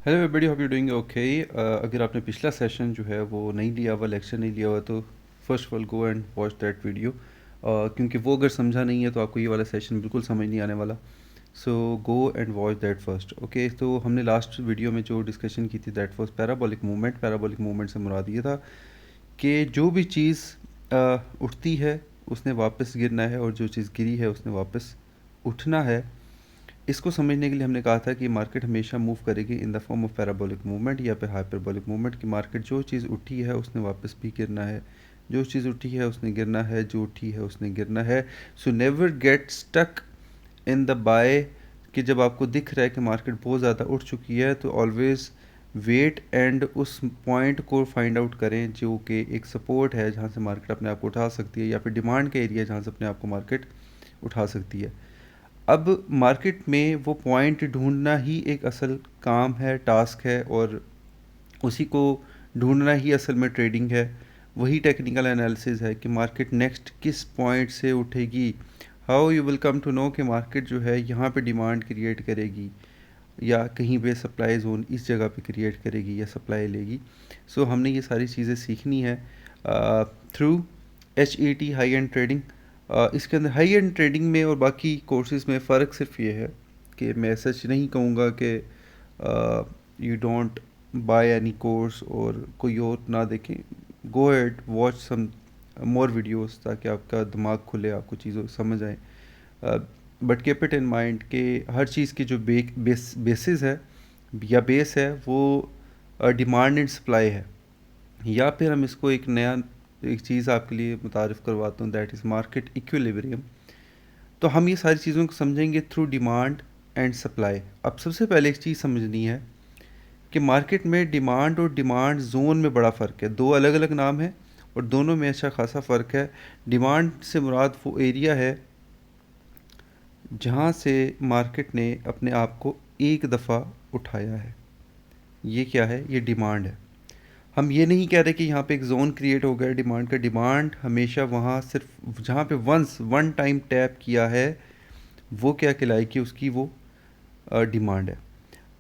Hello everybody, hope you doing okay. अगर आपने पिछला सेशन जो है वो नहीं लिया हुआ, लेक्चर नहीं लिया हुआ, तो first of all go and watch that video, क्योंकि वो अगर समझा नहीं है तो आपको ये वाला सेशन बिल्कुल समझ नहीं आने वाला। So go and watch that first. Okay, तो हमने लास्ट वीडियो में जो डिस्कशन की थी that was parabolic movement. Parabolic movement से मुराद ये था कि जो भी चीज़ उठती है उसने वापस गिरना है, और जो चीज़ गिरी है उसने वापस उठना है। इसको समझने के लिए हमने कहा था कि मार्केट हमेशा मूव करेगी in the form of parabolic movement या फिर हाइपरबोलिक मूवमेंट। की मार्केट जो चीज़ उठी है उसने वापस भी गिरना है, जो चीज़ उठी है उसने गिरना है, जो उठी है उसने गिरना है। So never get stuck in the buy, कि जब आपको दिख रहा है कि मार्केट बहुत ज़्यादा उठ चुकी है तो ऑलवेज़ वेट एंड उस पॉइंट को फाइंड आउट करें जो कि एक सपोर्ट है जहाँ से मार्केट अपने आप को उठा सकती है, या फिर डिमांड का एरिया जहाँ से अपने आप को मार्केट उठा सकती है। अब मार्केट में वो पॉइंट ढूंढना ही एक असल काम है, टास्क है, और उसी को ढूंढना ही असल में ट्रेडिंग है। वही टेक्निकल एनालिसिस है कि मार्केट नेक्स्ट किस पॉइंट से उठेगी। How you will come to know कि मार्केट जो है यहाँ पे डिमांड क्रिएट करेगी, या कहीं पे सप्लाई जोन इस जगह पे क्रिएट करेगी, या सप्लाई लेगी। सो हमने ये सारी चीज़ें सीखनी है through HET, high and trading. इसके अंदर हाई एंड ट्रेडिंग में और बाकी कोर्सेज में फ़र्क सिर्फ ये है कि मैं सच नहीं कहूँगा कि you don't buy any course और कोई और ना देखें। Go and watch some more videos ताकि आपका दिमाग खुले, आपको चीज़ों समझ आए। But keep it in mind कि हर चीज़ की जो बेसिस है या बेस है वो डिमांड एंड सप्लाई है। या फिर हम इसको एक नया एक चीज़ आपके लिए मुतारिफ़ करवाता हूँ, दैट इज़ मार्केट इक्विलिब्रियम। तो हम ये सारी चीज़ों को समझेंगे थ्रू डिमांड एंड सप्लाई। अब सबसे पहले एक चीज़ समझनी है कि मार्केट में डिमांड और डिमांड जोन में बड़ा फ़र्क है। दो अलग अलग नाम है और दोनों में अच्छा खासा फ़र्क है। डिमांड से मुराद वो एरिया है जहाँ से मार्केट ने अपने आप को एक दफ़ा उठाया है। ये क्या है? ये डिमांड है। हम ये नहीं कह रहे कि यहाँ पे एक जोन क्रिएट हो गया डिमांड का। डिमांड हमेशा वहाँ सिर्फ जहाँ पे वन टाइम टैप किया है वो क्या कहलाएगी, उसकी वो डिमांड है।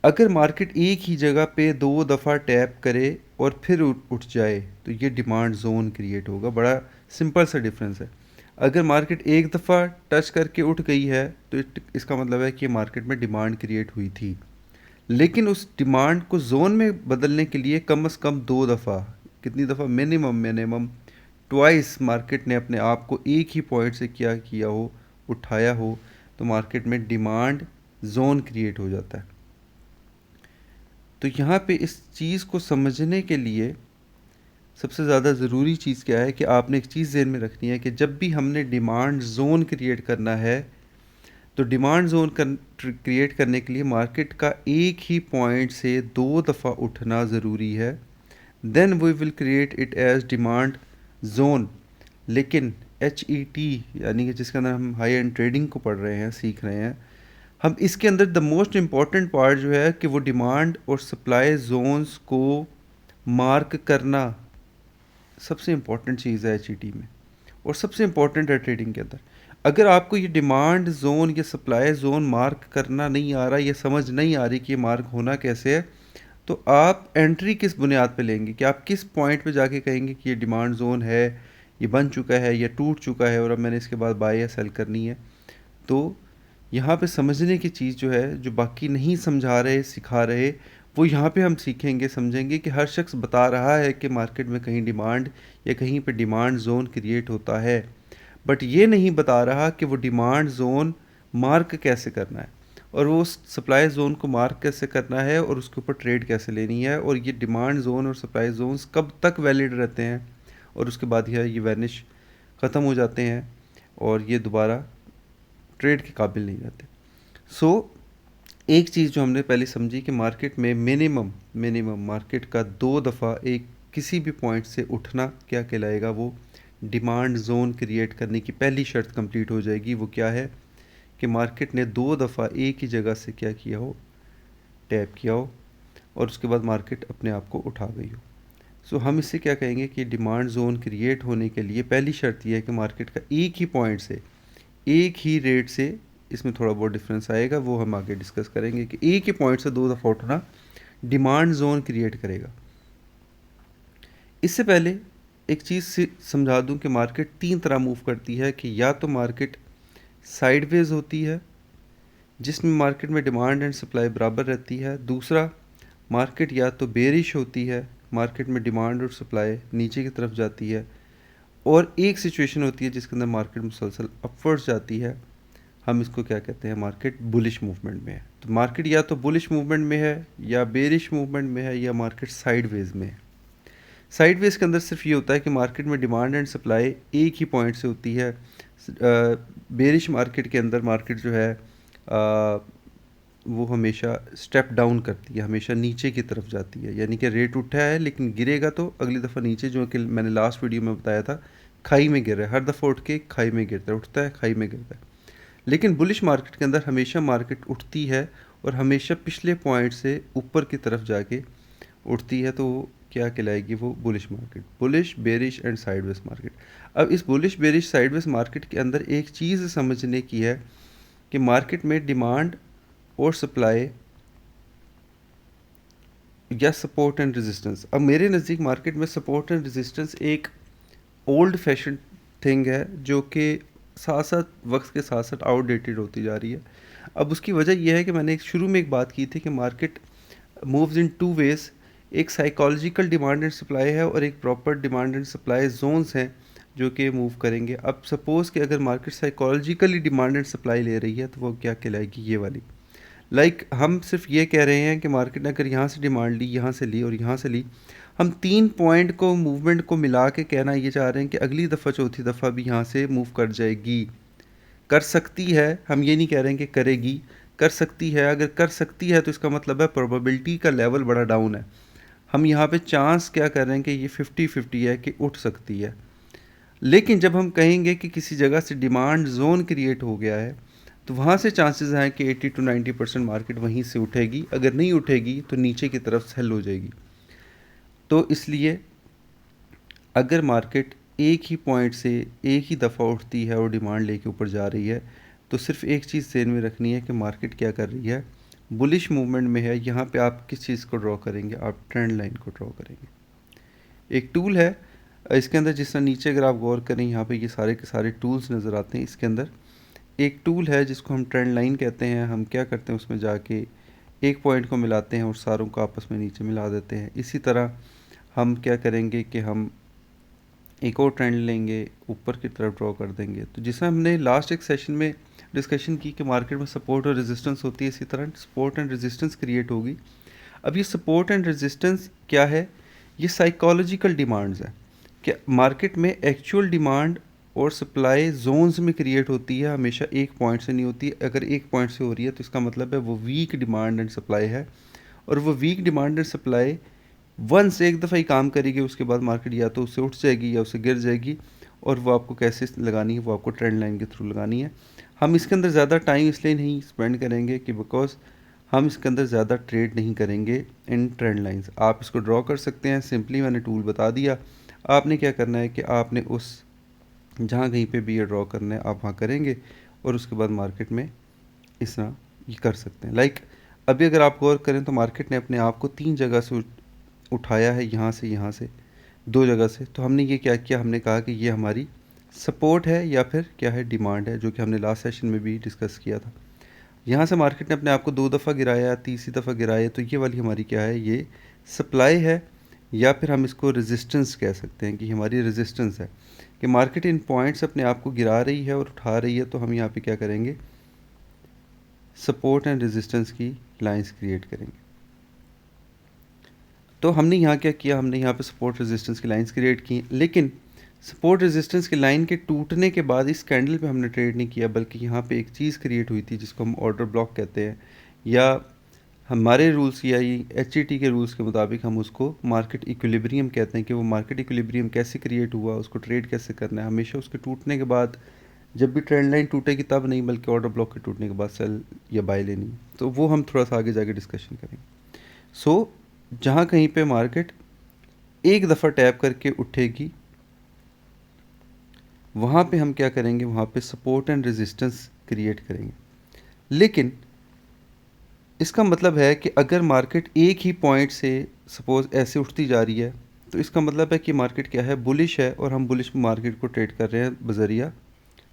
अगर मार्केट एक ही जगह पे दो दफ़ा टैप करे और फिर उठ जाए तो ये डिमांड जोन क्रिएट होगा। बड़ा सिंपल सा डिफरेंस है। अगर मार्केट एक दफ़ा टच करके उठ गई है तो इसका मतलब है कि मार्केट में डिमांड क्रिएट हुई थी, लेकिन उस डिमांड को जोन में बदलने के लिए कम से कम दो दफ़ा, कितनी दफ़ा, मिनिमम मिनिमम ट्वाइस मार्केट ने अपने आप को एक ही पॉइंट से क्या किया हो, उठाया हो, तो मार्केट में डिमांड जोन क्रिएट हो जाता है। तो यहाँ पे इस चीज़ को समझने के लिए सबसे ज़्यादा ज़रूरी चीज़ क्या है कि आपने एक चीज़ ज़हन में रखनी है कि जब भी हमने डिमांड जोन क्रिएट करना है तो डिमांड जोन क्रिएट करने के लिए मार्केट का एक ही पॉइंट से दो दफ़ा उठना ज़रूरी है। Then we will create it as demand zone. लेकिन HET यानी कि जिसके अंदर हम हाई एंड ट्रेडिंग को पढ़ रहे हैं, सीख रहे हैं, हम इसके अंदर द मोस्ट इम्पॉर्टेंट पार्ट जो है कि वो डिमांड और सप्लाई जोन्स को मार्क करना सबसे इम्पॉर्टेंट चीज़ है HET में, और सबसे इम्पॉर्टेंट है ट्रेडिंग के अंदर। अगर आपको ये डिमांड जोन या सप्लाई जोन मार्क करना नहीं आ रहा, ये समझ नहीं आ रही कि ये मार्क होना कैसे है, तो आप एंट्री किस बुनियाद पे लेंगे, कि आप किस पॉइंट पे जाके कहेंगे कि ये डिमांड जोन है, ये बन चुका है या टूट चुका है और अब मैंने इसके बाद बाय या सेल करनी है। तो यहाँ पे समझने की चीज़ जो है, जो बाकी नहीं समझा रहे सिखा रहे, वो यहाँ पे हम सीखेंगे, समझेंगे कि हर शख्स बता रहा है कि मार्केट में कहीं डिमांड या कहीं पे डिमांड जोन क्रिएट होता है, बट ये नहीं बता रहा कि वो डिमांड जोन मार्क कैसे करना है, और वो सप्लाई जोन को मार्क कैसे करना है, और उसके ऊपर ट्रेड कैसे लेनी है, और ये डिमांड जोन और सप्लाई जोन्स कब तक वैलिड रहते हैं, और उसके बाद ये वैनिश ख़त्म हो जाते हैं और ये दोबारा ट्रेड के काबिल नहीं रहते। सो एक चीज़ जो हमने पहले समझी कि मार्केट में मिनिमम मिनिमम मार्केट का दो दफ़ा एक किसी भी पॉइंट से उठना क्या कहलाएगा, वो डिमांड जोन क्रिएट करने की पहली शर्त कंप्लीट हो जाएगी। वो क्या है कि मार्केट ने दो दफ़ा एक ही जगह से क्या किया हो, टैप किया हो, और उसके बाद मार्केट अपने आप को उठा गई हो। सो हम इससे क्या कहेंगे कि डिमांड जोन क्रिएट होने के लिए पहली शर्त यह है कि मार्केट का एक ही पॉइंट से एक ही रेट से, इसमें थोड़ा बहुत डिफरेंस आएगा वो हम आगे डिस्कस करेंगे, कि एक ही पॉइंट से दो दफ़ा उठना डिमांड जोन क्रिएट करेगा। इससे पहले एक चीज़ से समझा दूं कि मार्केट तीन तरह मूव करती है, कि या तो मार्केट साइडवेज होती है जिसमें मार्केट में डिमांड एंड सप्लाई बराबर रहती है। दूसरा, मार्केट या तो बेरिश होती है, मार्केट में डिमांड और सप्लाई नीचे की तरफ जाती है। और एक सिचुएशन होती है जिसके अंदर मार्केट मुसलसल अपवर्ड्स जाती है, हम इसको क्या कहते हैं, मार्केट बुलिश मूवमेंट में है। तो मार्केट या तो बुलिश मूवमेंट में है, या बेरिश मूवमेंट में है, या मार्केट साइडवेज में है। साइडवेज के अंदर सिर्फ ये होता है कि मार्केट में डिमांड एंड सप्लाई एक ही पॉइंट से होती है। बेरिश मार्केट के अंदर मार्केट जो है वो हमेशा स्टेप डाउन करती है, हमेशा नीचे की तरफ जाती है। यानी कि रेट उठा है लेकिन गिरेगा तो अगली दफ़ा नीचे, जो कि मैंने लास्ट वीडियो में बताया था, खाई में गिर रहा है। हर दफ़ा उठ के खाई में गिरता है, उठता है खाई में गिरता है। लेकिन बुलिश मार्केट के अंदर हमेशा मार्केट उठती है और हमेशा पिछले पॉइंट से ऊपर की तरफ जाके उठती है। तो क्या कहलाएगी वो bullish market, bullish bearish and sideways market. अब इस बुलिश बेरिश साइडवेज मार्केट के अंदर एक चीज़ समझने की है कि मार्केट में डिमांड और सप्लाई या सपोर्ट एंड रेजिस्टेंस। अब मेरे नज़दीक मार्केट में सपोर्ट एंड रेजिस्टेंस एक ओल्ड फैशन थिंग है जो कि साथ साथ वक्त के साथ साथ आउटडेटेड होती जा रही है। अब उसकी वजह यह है कि मैंने शुरू में एक बात की थी कि market moves in two ways. एक साइकोलॉजिकल डिमांड एंड सप्लाई है और एक proper demand and supply zones हैं जो कि मूव करेंगे। अब सपोज़ कि अगर market psychologically demand and supply ले रही है तो वो क्या कहलाएगी, ये वाली। हम सिर्फ ये कह रहे हैं कि मार्केट ने अगर यहाँ से डिमांड ली, यहाँ से ली और यहाँ से ली, हम तीन पॉइंट को मूवमेंट को मिला के कहना ये चाह रहे हैं कि अगली दफ़ा चौथी दफ़ा भी यहाँ से मूव कर जाएगी, कर सकती है। हम ये नहीं कह रहे हैं कि करेगी, कर सकती है। अगर कर सकती है तो इसका मतलब है प्रोबेबिलिटी का लेवल बड़ा डाउन है। हम यहाँ पे चांस क्या कर रहे हैं कि ये 50-50 है कि उठ सकती है। लेकिन जब हम कहेंगे कि किसी जगह से डिमांड जोन क्रिएट हो गया है तो वहाँ से चांसेस हैं कि 80-90% मार्केट वहीं से उठेगी। अगर नहीं उठेगी तो नीचे की तरफ सेल हो जाएगी। तो इसलिए अगर मार्केट एक ही पॉइंट से एक ही दफ़ा उठती है और डिमांड लेके ऊपर जा रही है तो सिर्फ एक चीज़ ध्यान में रखनी है कि मार्केट क्या कर रही है, बुलिश मूवमेंट में है। यहाँ पे आप किस चीज़ को ड्रॉ करेंगे, आप ट्रेंड लाइन को ड्रॉ करेंगे। एक टूल है इसके अंदर, जिस तरह नीचे अगर आप गौर करें यहाँ पे ये सारे के सारे टूल्स नज़र आते हैं। इसके अंदर एक टूल है जिसको हम ट्रेंड लाइन कहते हैं। हम क्या करते हैं, उसमें जाके एक पॉइंट को मिलाते हैं और सारों को आपस में नीचे मिला देते हैं। इसी तरह हम क्या करेंगे कि हम एक और ट्रेंड लेंगे, ऊपर की तरफ ड्रॉ कर देंगे। तो जिसमें हमने लास्ट एक सेशन में डिस्कशन की कि मार्केट में सपोर्ट और रेजिस्टेंस होती है, इसी तरह सपोर्ट एंड रेजिस्टेंस क्रिएट होगी। अब ये सपोर्ट एंड रेजिस्टेंस क्या है, ये साइकोलॉजिकल डिमांड्स है कि मार्केट में एक्चुअल डिमांड और सप्लाई जोन्स में क्रिएट होती है, हमेशा एक पॉइंट से नहीं होती। अगर एक पॉइंट से हो रही है तो इसका मतलब है वो वीक डिमांड एंड सप्लाई है। और वो weak demand and supply once एक दफ़ा ही काम करेगी, उसके बाद मार्केट या तो उससे उठ जाएगी या उससे गिर जाएगी। और वो आपको कैसे लगानी है, वो आपको ट्रेंड लाइन के थ्रू लगानी है। हम इसके अंदर ज़्यादा टाइम इसलिए नहीं स्पेंड करेंगे कि बिकॉज हम इसके अंदर ज़्यादा ट्रेड नहीं करेंगे इन ट्रेंड लाइंस। आप इसको ड्रॉ कर सकते हैं, सिंपली मैंने टूल बता दिया। आपने क्या करना है कि आपने उस जहाँ कहीं पे भी ये ड्रॉ करना है आप वहाँ करेंगे और उसके बाद मार्केट में इस तरह ये कर सकते हैं। अभी अगर आप गौर करें तो मार्केट ने अपने आप को तीन जगह से उठाया है, यहाँ से दो जगह से। तो हमने ये क्या किया, हमने कहा कि ये हमारी सपोर्ट है या फिर क्या है, डिमांड है, जो कि हमने लास्ट सेशन में भी डिस्कस किया था। यहाँ से मार्केट ने अपने आप को दो दफ़ा गिराया, तीसरी दफ़ा गिराया, तो ये वाली हमारी क्या है, ये सप्लाई है। या फिर हम इसको रेजिस्टेंस कह सकते हैं कि हमारी रेजिस्टेंस है कि मार्केट इन पॉइंट्स अपने आप को गिरा रही है और उठा रही है। तो हम यहाँ पे क्या करेंगे, सपोर्ट एंड रेजिस्टेंस की लाइंस क्रिएट करेंगे। तो हमने यहाँ क्या किया, हमने यहाँ पे सपोर्ट रेजिस्टेंस की लाइंस क्रिएट की। लेकिन सपोर्ट रेजिस्टेंस की लाइन के टूटने के बाद इस कैंडल पे हमने ट्रेड नहीं किया, बल्कि यहाँ पे एक चीज़ क्रिएट हुई थी जिसको हम ऑर्डर ब्लॉक कहते हैं, या हमारे रूल्स या HET के रूल्स के मुताबिक हम उसको मार्केट इक्विलिब्रियम कहते हैं। कि वो मार्केट इक्विलिब्रियम कैसे क्रिएट हुआ, उसको ट्रेड कैसे करना है। हमेशा उसके टूटने के बाद, जब भी ट्रेंड लाइन टूटेगी तब नहीं, बल्कि ऑर्डर ब्लॉक के टूटने के बाद सेल या बाय लेनी। तो वो हम थोड़ा सा आगे जाके डिस्कशन करेंगे। सो जहाँ कहीं पे मार्केट एक दफ़ा टैप करके उठेगी, वहाँ पे हम क्या करेंगे, वहाँ पे सपोर्ट एंड रेजिस्टेंस क्रिएट करेंगे। लेकिन इसका मतलब है कि अगर मार्केट एक ही पॉइंट से सपोज़ ऐसे उठती जा रही है, तो इसका मतलब है कि मार्केट क्या है, बुलिश है, और हम बुलिश मार्केट को ट्रेड कर रहे हैं बज़रिया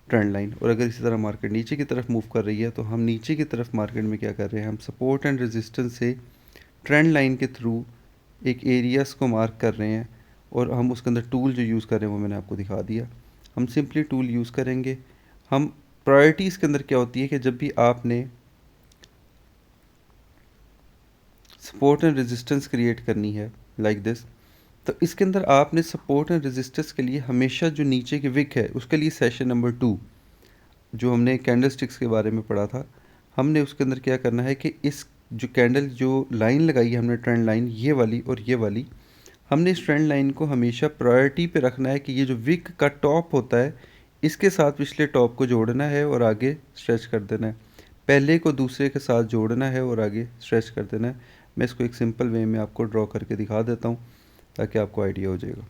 ट्रेंड लाइन। और अगर इसी तरह मार्केट नीचे की तरफ मूव कर रही है, तो हम नीचे की तरफ मार्केट में क्या कर रहे हैं, हम सपोर्ट एंड रेजिस्टेंस से ट्रेंड लाइन के थ्रू एक एरियाज़ को मार्क कर रहे हैं, और हम उसके अंदर टूल जो यूज़ कर रहे हैं वो मैंने आपको दिखा दिया। हम सिंपली टूल यूज़ करेंगे। हम प्रायोरिटीज़ के अंदर क्या होती है कि जब भी आपने सपोर्ट एंड रेजिस्टेंस क्रिएट करनी है लाइक दिस, तो इसके अंदर आपने सपोर्ट एंड रेजिस्टेंस के लिए हमेशा जो नीचे की विक है उसके लिए सेशन नंबर 2 जो हमने कैंडल स्टिक्स के बारे में पढ़ा था, हमने उसके अंदर क्या करना है कि इस जो कैंडल जो लाइन लगाई है हमने ट्रेंड लाइन, ये वाली और ये वाली, हमने इस ट्रेंड लाइन को हमेशा प्रायोरिटी पे रखना है कि ये जो विक का टॉप होता है इसके साथ पिछले टॉप को जोड़ना है और आगे स्ट्रेच कर देना है, पहले को दूसरे के साथ जोड़ना है और आगे स्ट्रेच कर देना है। मैं इसको एक सिंपल वे में आपको ड्रॉ करके दिखा देता हूँ ताकि आपको आइडिया हो जाएगा।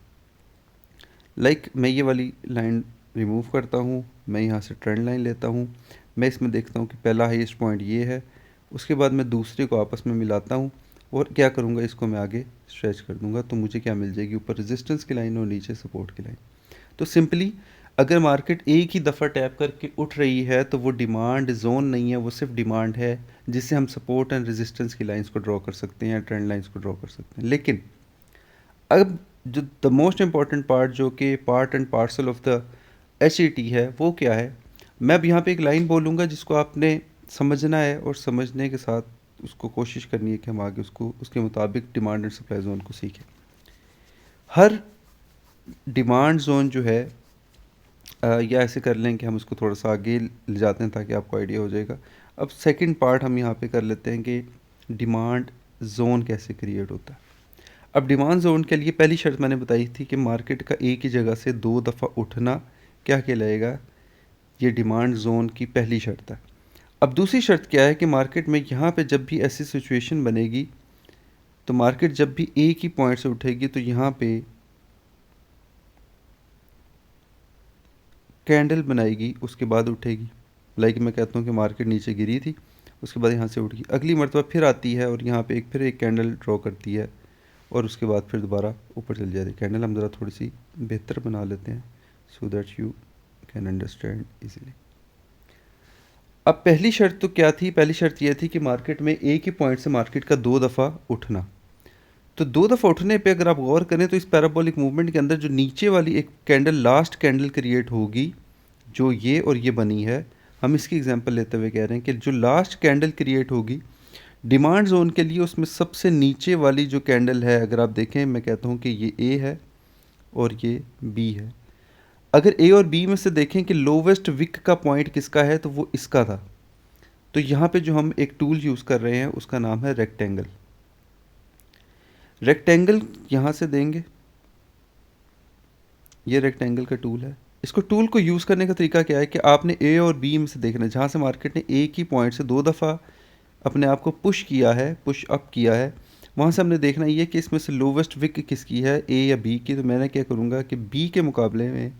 मैं ये वाली लाइन रिमूव करता हूँ, मैं यहाँ से ट्रेंड लाइन लेता हूँ, मैं इसमें देखता हूँ कि पहला हाईएस्ट पॉइंट ये है, उसके बाद मैं दूसरे को आपस में मिलाता हूँ और क्या करूँगा, इसको मैं आगे स्ट्रेच कर दूँगा, तो मुझे क्या मिल जाएगी, ऊपर रेजिस्टेंस की लाइन और नीचे सपोर्ट की लाइन। तो सिंपली अगर मार्केट एक ही दफ़ा टैप करके उठ रही है तो वो डिमांड जोन नहीं है, वो सिर्फ डिमांड है जिससे हम सपोर्ट एंड रेजिस्टेंस की लाइंस को ड्रॉ कर सकते हैं या ट्रेंड लाइंस को ड्रॉ कर सकते हैं। लेकिन अब जो द मोस्ट इम्पॉर्टेंट पार्ट जो कि part and parcel of the H है वो क्या है, मैं अब यहाँ पे एक लाइन बोलूँगा जिसको आपने समझना है और समझने के साथ उसको कोशिश करनी है कि हम आगे उसको उसके मुताबिक डिमांड एंड सप्लाई जोन को सीखें। हर डिमांड जोन जो है या ऐसे कर लें कि हम इसको थोड़ा सा आगे ले जाते हैं ताकि आपको आइडिया हो जाएगा। अब सेकंड पार्ट हम यहाँ पे कर लेते हैं कि डिमांड जोन कैसे क्रिएट होता है। अब डिमांड जोन के लिए पहली शर्त मैंने बताई थी कि मार्केट का एक ही जगह से 2 दफ़ा उठना क्या कहलाएगा, ये डिमांड जोन की पहली शर्त है। अब दूसरी शर्त क्या है कि मार्केट में यहाँ पे जब भी ऐसी सिचुएशन बनेगी, तो मार्केट जब भी एक ही पॉइंट से उठेगी तो यहाँ पे कैंडल बनाएगी, उसके बाद उठेगी। मैं कहता हूँ कि मार्केट नीचे गिरी थी, उसके बाद यहाँ से उठ गई, अगली मरतबा फिर आती है और यहाँ पे फिर एक कैंडल ड्रॉ करती है और उसके बाद फिर दोबारा ऊपर चल जाती है। कैंडल हम ज़रा थोड़ी सी बेहतर बना लेते हैं so that you can understand easily. अब पहली शर्त तो क्या थी, पहली शर्त यह थी कि मार्केट में एक ही पॉइंट से मार्केट का 2 दफ़ा उठना। तो 2 दफ़ा उठने पे अगर आप गौर करें तो इस पैराबोलिक मूवमेंट के अंदर जो नीचे वाली एक कैंडल, लास्ट कैंडल क्रिएट होगी जो ये और ये बनी है, हम इसकी एग्जांपल लेते हुए कह रहे हैं कि जो लास्ट कैंडल क्रिएट होगी डिमांड जोन के लिए, उसमें सबसे नीचे वाली जो कैंडल है, अगर आप देखें मैं कहता हूँ कि ये ए है और ये बी है। अगर ए और बी में से देखें कि लोवेस्ट विक का पॉइंट किसका है तो वो इसका था। तो यहाँ पे जो हम एक टूल यूज़ कर रहे हैं उसका नाम है रेक्टेंगल। रेक्टेंगल यहाँ से देंगे, ये रेक्टेंगल का टूल है। इसको टूल को यूज़ करने का तरीका क्या है कि आपने ए और बी में से देखना है, जहाँ से मार्केट ने एक ही पॉइंट से 2 दफ़ा अपने आप को पुश किया है, पुश अप किया है, वहाँ से हमने देखना ये कि इसमें से लोवेस्ट विक किसकी है, ए या बी की। तो मैंने क्या करूँगा कि बी के मुकाबले में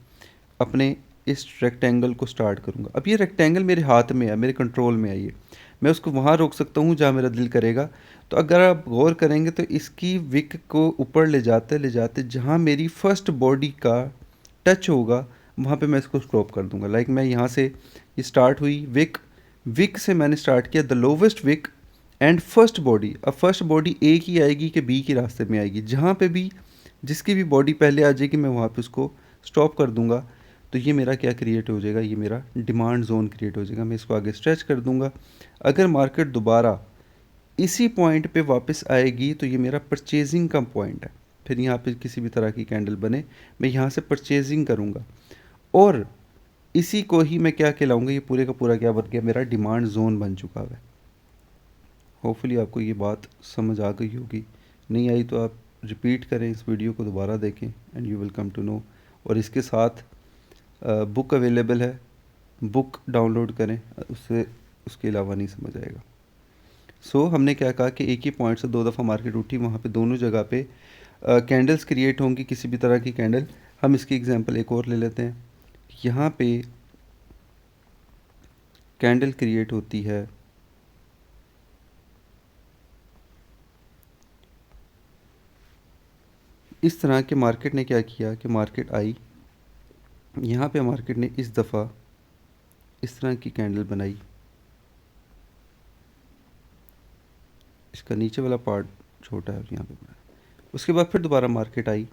अपने इस रेक्टेंगल को स्टार्ट करूँगा। अब ये रेक्टेंगल मेरे हाथ में है, मेरे कंट्रोल में है, ये मैं उसको वहाँ रोक सकता हूँ जहाँ मेरा दिल करेगा। तो अगर आप गौर करेंगे तो इसकी विक को ऊपर ले जाते जहाँ मेरी फर्स्ट बॉडी का टच होगा वहाँ पे मैं इसको स्टॉप कर दूँगा। मैं यहाँ से ये स्टार्ट हुई विक, विक से मैंने स्टार्ट किया the lowest wick and first body. अब फर्स्ट बॉडी ए की आएगी कि बी की रास्ते में आएगी, जहाँ पे भी जिसकी भी बॉडी पहले आ जाएगी मैं वहाँ पे उसको स्टॉप कर दूँगा। तो ये मेरा क्या क्रिएट हो जाएगा, ये मेरा डिमांड जोन क्रिएट हो जाएगा। मैं इसको आगे स्ट्रेच कर दूँगा। अगर मार्केट दोबारा इसी पॉइंट पे वापस आएगी तो ये मेरा परचेजिंग का पॉइंट है। फिर यहाँ पे किसी भी तरह की कैंडल बने मैं यहाँ से परचेजिंग करूँगा और इसी को ही मैं क्या कहलाऊँगा, ये पूरे का पूरा क्या बन गया, मेरा डिमांड जोन बन चुका है। होपफुली आपको ये बात समझ आ गई होगी, नहीं आई तो आप रिपीट करें, इस वीडियो को दोबारा देखें and you will come to know. और इसके साथ बुक अवेलेबल है, बुक डाउनलोड करें, उससे उसके अलावा नहीं समझ आएगा। हमने क्या कहा कि एक ही पॉइंट से 2 दफ़ा मार्केट उठी, वहाँ पे दोनों जगह पे कैंडल्स क्रिएट होंगी, किसी भी तरह की कैंडल। हम इसकी एग्जांपल एक और ले लेते हैं। यहाँ पे कैंडल क्रिएट होती है इस तरह के मार्केट ने क्या किया कि मार्केट आई, यहाँ पे मार्केट ने इस दफ़ा इस तरह की कैंडल बनाई, इसका नीचे वाला पार्ट छोटा है और यहाँ पे बना। उसके बाद फिर दोबारा मार्केट आई,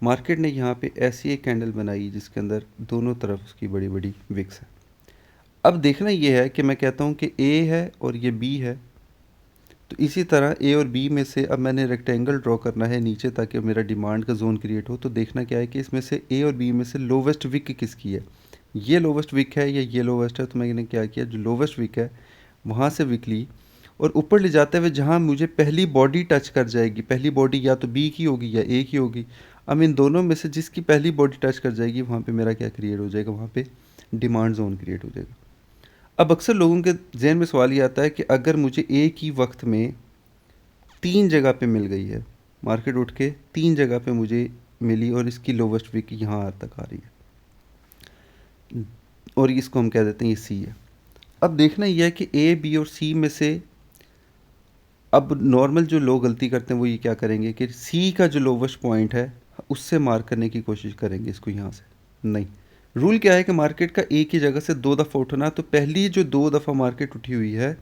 मार्केट ने यहाँ पे ऐसी एक कैंडल बनाई जिसके अंदर दोनों तरफ उसकी बड़ी बड़ी विक्स है। अब देखना ये है कि मैं कहता हूँ कि ए है और ये बी है, तो इसी तरह ए और बी में से अब मैंने रेक्टेंगल ड्रॉ करना है नीचे ताकि मेरा डिमांड का जोन क्रिएट हो। तो देखना क्या है कि इसमें से ए और बी में से लोवेस्ट विक किसकी है, ये लोवेस्ट विक है या ये लोवेस्ट है। तो मैंने क्या किया, जो लोवेस्ट विक है वहाँ से विक ली और ऊपर ले जाते हुए जहाँ मुझे पहली बॉडी टच कर जाएगी, पहली बॉडी या तो बी की होगी या ए की होगी, अब इन दोनों में से जिसकी पहली बॉडी टच कर जाएगी वहाँ पे मेरा क्या क्रिएट हो जाएगा, वहाँ पे डिमांड जोन क्रिएट हो जाएगा। अब अक्सर लोगों के जहन में सवाल ये आता है कि अगर मुझे एक ही वक्त में 3 जगह पे मिल गई है, मार्केट उठ के 3 जगह पे मुझे मिली और इसकी लोवेस्ट विक यहाँ तक आ रही है और इसको हम कह देते हैं ये सी है। अब देखना यह है कि ए बी और सी में से अब नॉर्मल जो लोग गलती करते हैं वो ये क्या करेंगे कि सी का जो लोवेस्ट पॉइंट है उससे मार्क करने की कोशिश करेंगे इसको यहाँ से। नहीं, रूल क्या है कि मार्केट का एक ही जगह से 2 दफ़ा उठना, तो पहली जो 2 दफ़ा मार्केट उठी हुई है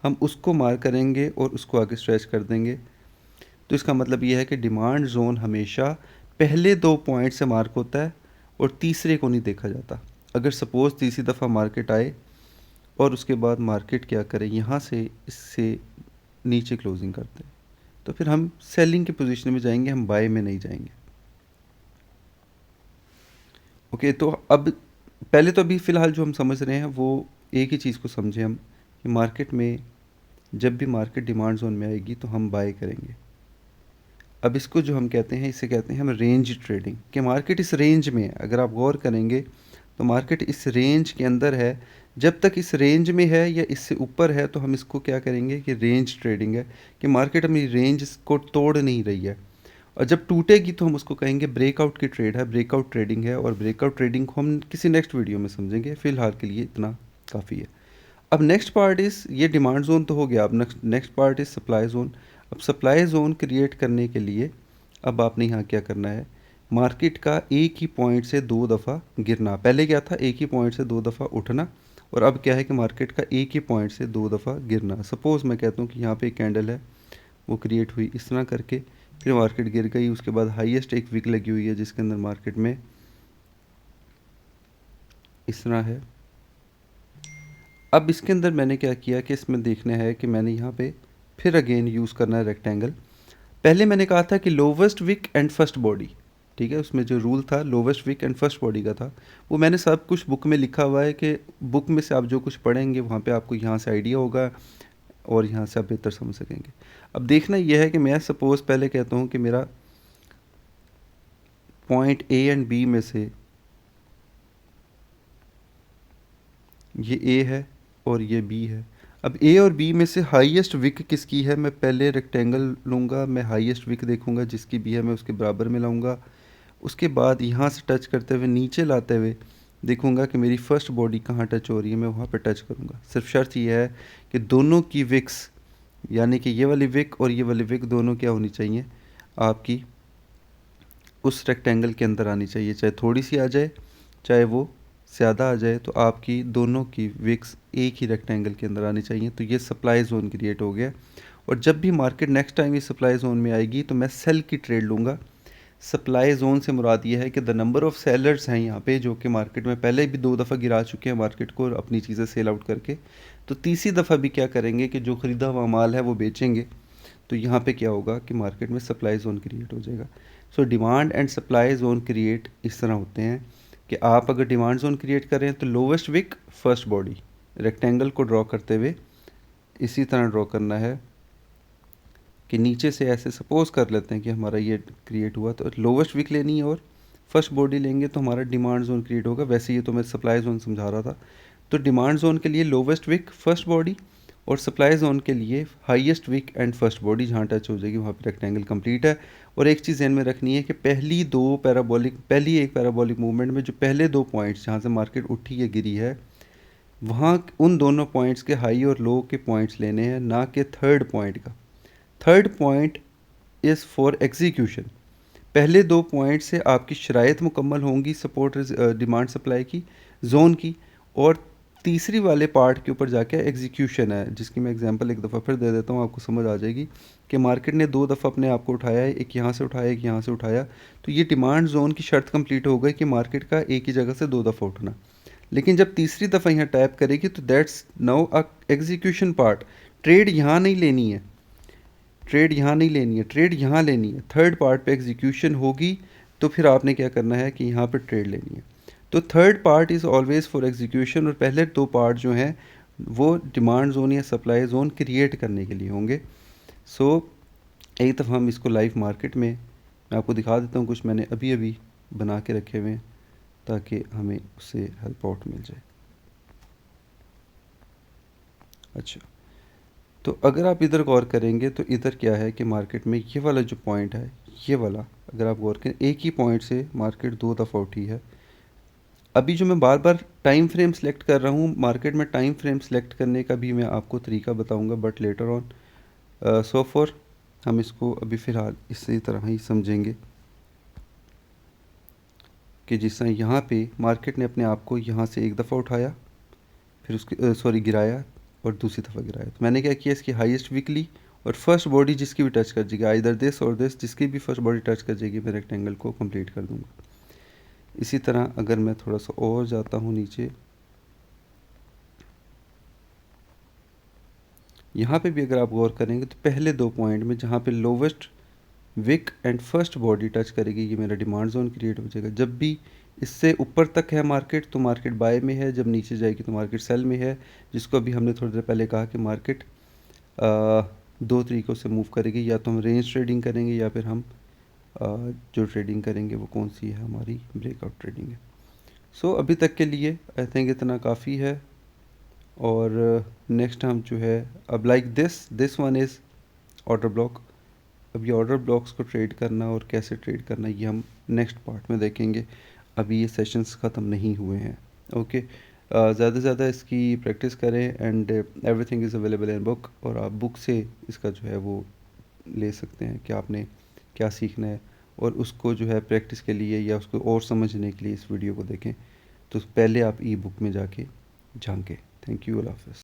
हम उसको मार्क करेंगे और उसको आगे स्ट्रेच कर देंगे। तो इसका मतलब ये है कि डिमांड जोन हमेशा पहले 2 पॉइंट से मार्क होता है और तीसरे को नहीं देखा जाता। अगर सपोज़ तीसरी दफ़ा मार्केट आए और उसके बाद मार्केट क्या करे, यहाँ से इससे नीचे क्लोजिंग करते हैं, तो फिर हम सेलिंग की पोजीशन में जाएंगे, हम बाय में नहीं जाएंगे। ओके, तो अब पहले तो अभी फ़िलहाल जो हम समझ रहे हैं वो एक ही चीज़ को समझें हम कि मार्केट में जब भी मार्केट डिमांड जोन में आएगी तो हम बाय करेंगे। अब इसको जो हम कहते हैं, इसे कहते हैं हम रेंज ट्रेडिंग, कि मार्केट इस रेंज में है। अगर आप गौर करेंगे तो मार्केट इस रेंज के अंदर है, जब तक इस रेंज में है या इससे ऊपर है तो हम इसको क्या करेंगे कि रेंज ट्रेडिंग है, कि मार्केट अपनी रेंज को तोड़ नहीं रही है और जब टूटेगी तो हम उसको कहेंगे ब्रेकआउट की ट्रेड है, ब्रेकआउट ट्रेडिंग है। और ब्रेकआउट ट्रेडिंग को हम किसी नेक्स्ट वीडियो में समझेंगे, फ़िलहाल के लिए इतना काफ़ी है। अब नेक्स्ट पार्ट इज़, ये डिमांड जोन तो हो गया, अब next part is supply zone. अब सप्लाई जोन क्रिएट करने के लिए अब आपने यहाँ क्या करना है, मार्केट का एक ही पॉइंट से 2 दफ़ा गिरना। पहले क्या था, एक ही पॉइंट से 2 दफ़ा उठना, और अब क्या है कि मार्केट का एक ही पॉइंट से 2 दफ़ा गिरना। सपोज़ मैं कहता हूँ कि यहाँ पे एक कैंडल है, वो क्रिएट हुई इस तरह करके, फिर मार्केट गिर गई, उसके बाद हाईएस्ट एक विक लगी हुई है जिसके अंदर मार्केट में इस तरह है। अब इसके अंदर मैंने क्या किया कि इसमें देखना है कि मैंने यहाँ पे फिर अगेन यूज़ करना है रेक्टेंगल। पहले मैंने कहा था कि lowest wick and first body, ठीक है, उसमें जो रूल था lowest wick and first body का था, वो मैंने सब कुछ बुक में लिखा हुआ है कि बुक में से आप जो कुछ पढ़ेंगे वहाँ पे आपको यहाँ से आइडिया होगा और यहाँ से आप बेहतर समझ सकेंगे। अब देखना यह है कि मैं सपोज़ पहले कहता हूँ कि मेरा पॉइंट ए एंड बी में से ये ए है और ये बी है। अब ए और बी में से हाईएस्ट विक किसकी है, मैं पहले रेक्टेंगल लूँगा, मैं हाईएस्ट विक देखूँगा, जिसकी भी है मैं उसके बराबर में लाऊँगा। उसके बाद यहाँ से टच करते हुए नीचे लाते हुए देखूँगा कि मेरी फर्स्ट बॉडी कहाँ टच हो रही है, मैं वहाँ पे टच करूँगा। सिर्फ शर्त यह है कि दोनों की विक्स, यानी कि ये वाली विक और ये वाली विक दोनों क्या होनी चाहिए आपकी उस रेक्टेंगल के अंदर आनी चाहिए, चाहे थोड़ी सी आ जाए चाहे वो ज़्यादा आ जाए, तो आपकी दोनों की विक्स एक ही रेक्टेंगल के अंदर आनी चाहिए। तो ये सप्लाई जोन क्रिएट हो गया। और जब भी मार्केट नेक्स्ट टाइम इस सप्लाई जोन में आएगी तो मैं सेल की ट्रेड लूँगा। सप्लाई जोन से मुराद ये है कि द नंबर ऑफ़ सेलर्स हैं यहाँ पे जो कि मार्केट में पहले भी 2 दफ़ा गिरा चुके हैं मार्केट को अपनी चीज़ें सेल आउट करके, तो तीसरी दफ़ा भी क्या करेंगे कि जो ख़रीदा हुआ माल है वो बेचेंगे। तो यहाँ पे क्या होगा कि मार्केट में सप्लाई जोन क्रिएट हो जाएगा। So demand and supply zone create इस तरह होते हैं कि आप अगर डिमांड जोन क्रिएट कर रहे हैं तो lowest wick first body, rectangle को ड्रॉ करते हुए इसी तरह ड्रॉ करना है कि नीचे से ऐसे सपोज़ कर लेते हैं कि हमारा ये क्रिएट हुआ, तो लोवेस्ट विक लेनी है और फर्स्ट बॉडी लेंगे तो हमारा डिमांड जोन क्रिएट होगा। वैसे ये तो मैं सप्लाई जोन समझा रहा था। तो डिमांड जोन के लिए लोवेस्ट विक फर्स्ट बॉडी और सप्लाई जोन के लिए highest wick and first body, जहाँ टच हो जाएगी वहाँ पे रेक्टेंगल कंप्लीट है। और एक चीज़ ध्यान में रखनी है कि पहली एक पैराबोलिक मूवमेंट में जो पहले 2 पॉइंट्स जहाँ से मार्केट उठी या गिरी है, वहाँ उन दोनों पॉइंट्स के हाई और लो के पॉइंट्स लेने हैं, ना कि थर्ड पॉइंट का। Third point is for execution. पहले 2 पॉइंट से आपकी शराइत मुकम्मल होंगी सपोर्ट डिमांड सप्लाई की, ज़ोन की, और तीसरी वाले पार्ट के ऊपर जाके एग्जीक्यूशन है, जिसकी मैं एग्जांपल एक दफ़ा फिर दे देता हूँ, आपको समझ आ जाएगी कि मार्केट ने 2 दफ़ा अपने आप को उठाया है, एक यहाँ से उठाया, एक यहाँ से उठाया, तो ये डिमांड ज़ोन की शर्त कंप्लीट हो गई कि मार्केट का एक ही जगह से 2 दफ़ा उठना। लेकिन जब तीसरी दफ़ा यहाँ टैप करेगी तो that's now a execution part. Trade यहाँ नहीं लेनी है, ट्रेड यहाँ नहीं लेनी है, ट्रेड यहाँ लेनी है। थर्ड पार्ट पे एग्जीक्यूशन होगी तो फिर आपने क्या करना है कि यहाँ पे ट्रेड लेनी है। तो third part is always for execution, और पहले 2 पार्ट जो हैं वो डिमांड जोन या सप्लाई जोन क्रिएट करने के लिए होंगे। सो एक दफ़ा हम इसको लाइव मार्केट में मैं आपको दिखा देता हूँ, कुछ मैंने अभी अभी बना के रखे हुए हैं ताकि हमें उससे हेल्प आउट मिल जाए। अच्छा, तो अगर आप इधर गौर करेंगे तो इधर क्या है कि मार्केट में ये वाला जो पॉइंट है, ये वाला अगर आप गौर करें, एक ही पॉइंट से मार्केट 2 दफ़ा उठी है। अभी जो मैं बार बार टाइम फ्रेम सेलेक्ट कर रहा हूँ, मार्केट में टाइम फ्रेम सेलेक्ट करने का भी मैं आपको तरीका बताऊंगा, but later on. So for हम इसको अभी फ़िलहाल इसी तरह ही समझेंगे कि जिस तरह यहाँ पे मार्केट ने अपने आप को यहाँ से एक दफ़ा उठाया, फिर उसके सॉरी गिराया, और दूसरी दफ़ा गिराया। तो मैंने क्या किया, इसकी हाईएस्ट वीकली और फर्स्ट बॉडी जिसकी भी टच कर जाएगी, आइदर दिस और दिस, जिसकी भी फर्स्ट बॉडी टच कर जाएगी, मैं रेक्टेंगल को कंप्लीट कर दूंगा। इसी तरह अगर मैं थोड़ा सा और जाता हूँ नीचे, यहाँ पे भी अगर आप गौर करेंगे तो पहले 2 पॉइंट में जहाँ पे lowest wick and first body touch करेगी, ये मेरा डिमांड जोन क्रिएट हो जाएगा। जब भी इससे ऊपर तक है मार्केट तो मार्केट बाय में है, जब नीचे जाएगी तो मार्केट सेल में है, जिसको अभी हमने थोड़ी देर पहले कहा कि मार्केट 2 तरीक़ों से मूव करेगी, या तो हम रेंज ट्रेडिंग करेंगे या फिर हम जो ट्रेडिंग करेंगे वो कौन सी है, हमारी ब्रेकआउट ट्रेडिंग है। सो अभी तक के लिए आई थिंक इतना काफ़ी है, और नेक्स्ट हम जो है अब like this one is order block. अब ये ऑर्डर ब्लॉक्स को ट्रेड करना और कैसे ट्रेड करना ये हम नेक्स्ट पार्ट में देखेंगे, अभी ये सेशंस ख़त्म नहीं हुए हैं। ओके, ज़्यादा से ज़्यादा इसकी प्रैक्टिस करें, and everything is available in book, और आप बुक से इसका जो है वो ले सकते हैं कि आपने क्या सीखना है, और उसको जो है प्रैक्टिस के लिए या उसको और समझने के लिए इस वीडियो को देखें। तो पहले आप ई बुक में जाके झांकें। थैंक यू, अल्लाह हाफ़िज़।